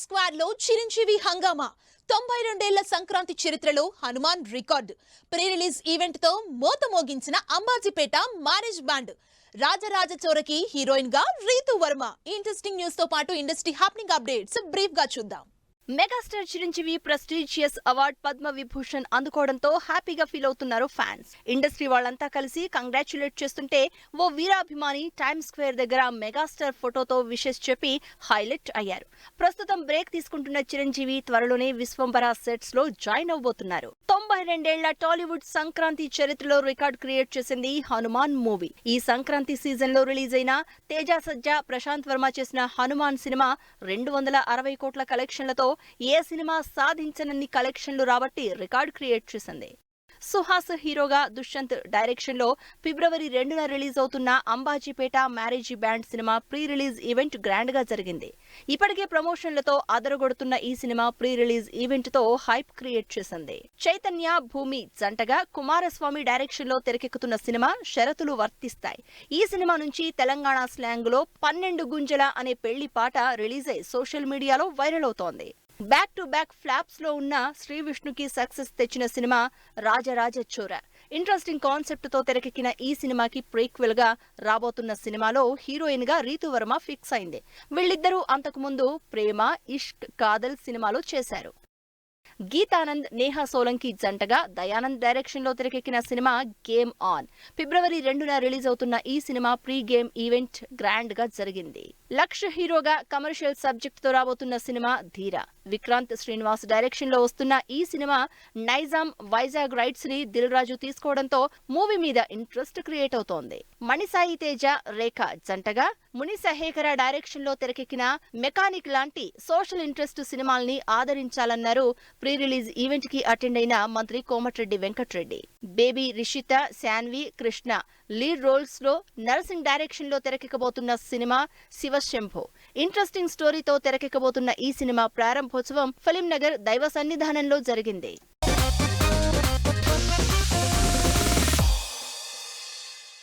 Square లో చిరంజీవి హంగామా 92 సంక్రాంతి చరిత్రలో Hanuman record pre release event తో మోత మోగించిన అంబాజీపేట మ్యారేజ్ బ్యాండ్ రాజరాజ చోరకి హీరోయిన్ గా రీతు వర్మ. ఇంట్రెస్టింగ్ న్యూస్ తో పాటు ఇండస్ట్రీ హ్యాపెనింగ్ అప్డేట్స్ బ్రీఫ్ గా చూద్దాం. Megastar Chiranjeevi prestigious award Padma Vibhushan అందుకోవడంతో హ్యాపీగా ఫీల్ అవుతున్నారు ఫ్యాన్స్. ఇండస్ట్రీ వాళ్ళంతా కలిసి కంగ్రాచ్యులేట్ చేస్తుంటే ఓ వీరాభిమాని టైమ్ స్క్వేర్ దగ్గర మెగాస్టార్ ఫోటోతో విషెస్ చెప్పి హైలైట్ అయ్యారు. ప్రస్తుతం బ్రేక్ తీసుకుంటున్న చిరంజీవి త్వరలోనే విశ్వంబర సెట్స్ లో జాయిన్ అవబోతున్నారు. 92 టాలీవుడ్ సంక్రాంతి చరిత్రలో రికార్డ్ క్రియేట్ చేసింది హనుమాన్ మూవీ. ఈ సంక్రాంతి సీజన్ లో రిలీజ్ అయిన తేజ సజ్జా ప్రశాంత్ వర్మ చేసిన హనుమాన్ సినిమా 260 కోట్ల కలెక్షన్లతో ఏ సినిమా సాధించనన్ని కలెక్షన్లు రాబట్టి రికార్డ్ క్రియేట్ చేసింది. సుహాస్ హీరోగా దుష్యంత్ డైరెక్షన్ లో ఫిబ్రవరి 2న రిలీజ్ అవుతున్న Ambajipeta marriage band cinema pre release event grand గా జరిగింది. ఇప్పటికే ప్రమోషన్లతో అదరగొడుతున్న ఈ సినిమా ప్రీ రిలీజ్ ఈవెంట్ తో హైప్ క్రియేట్ చేసింది. చైతన్య భూమి జంటగా కుమారస్వామి డైరెక్షన్ లో తెరకెక్కుతున్న సినిమా షరతులు వర్తిస్తాయి. ఈ సినిమా నుంచి తెలంగాణ స్లాంగ్ లో 12 గుంజల అనే పెళ్లి పాట రిలీజ్ అయి సోషల్ మీడియాలో వైరల్ అవుతోంది. బ్యాక్ టు బ్యాక్ ఫ్లాప్స్ లో ఉన్న శ్రీ విష్ణుకి సక్సెస్ తెచ్చిన సినిమా రాజరాజ చోర. ఇంట్రెస్టింగ్ కాన్సెప్ట్ తో తెరకెక్కిన ఈ సినిమాకి ప్రీక్వెల్ గా రాబోతున్న సినిమాలో హీరోయిన్ గా రీతు వర్మ ఫిక్స్ అయింది. వీళ్ళిద్దరూ అంతకుముందు ప్రేమ ఇష్క్ కాదల్ సినిమాలో చేశారు. గీతానంద్ నేహా సోలంకి జంటగా దయానంద్ డైరెక్షన్ లో తెరకెక్కిన సినిమా గేమ్ ఆన్. ఫిబ్రవరి 2న రిలీజ్ అవుతున్న ఈ సినిమా ప్రీ గేమ్ ఈవెంట్ గ్రాండ్ గా జరిగింది. లక్ష హీరోగా కమర్షియల్ సబ్జెక్ట్ తో రాబోతున్న సినిమా ధీర. విక్రాంత్ శ్రీనివాస్ డైరెక్షన్ లో వస్తున్న ఈ సినిమా నైజాం వైజాగ్ రైట్స్ ని దిల్ రాజు తీసుకోవడంతో మూవీ మీద ఇంట్రెస్ట్ క్రియేట్ అవుతోంది. మణిసాయి తేజ రేఖ జంటగా ముని సహేకర డైరెక్షన్ లో తెరకెక్కిన మెకానిక్ లాంటి సోషల్ ఇంట్రెస్ట్ సినిమాల్ని ఆదరించాలన్నారు ప్రీ రిలీజ్ ఈవెంట్ కి అటెండ్ అయిన మంత్రి Komatireddy Venkatreddy. Baby Rishitha, Sanvi, Krishna lead roles లో నర్సింగ్ డైరెక్షన్ లో తెరకెక్కబోతున్న సినిమా శివశంభో. ఇంట్రెస్టింగ్ స్టోరీతో తెరకెక్కబోతున్న ఈ సినిమా ప్రారంభోత్సవం ఫిలిం నగర్ దైవ సన్నిధానంలో జరిగింది.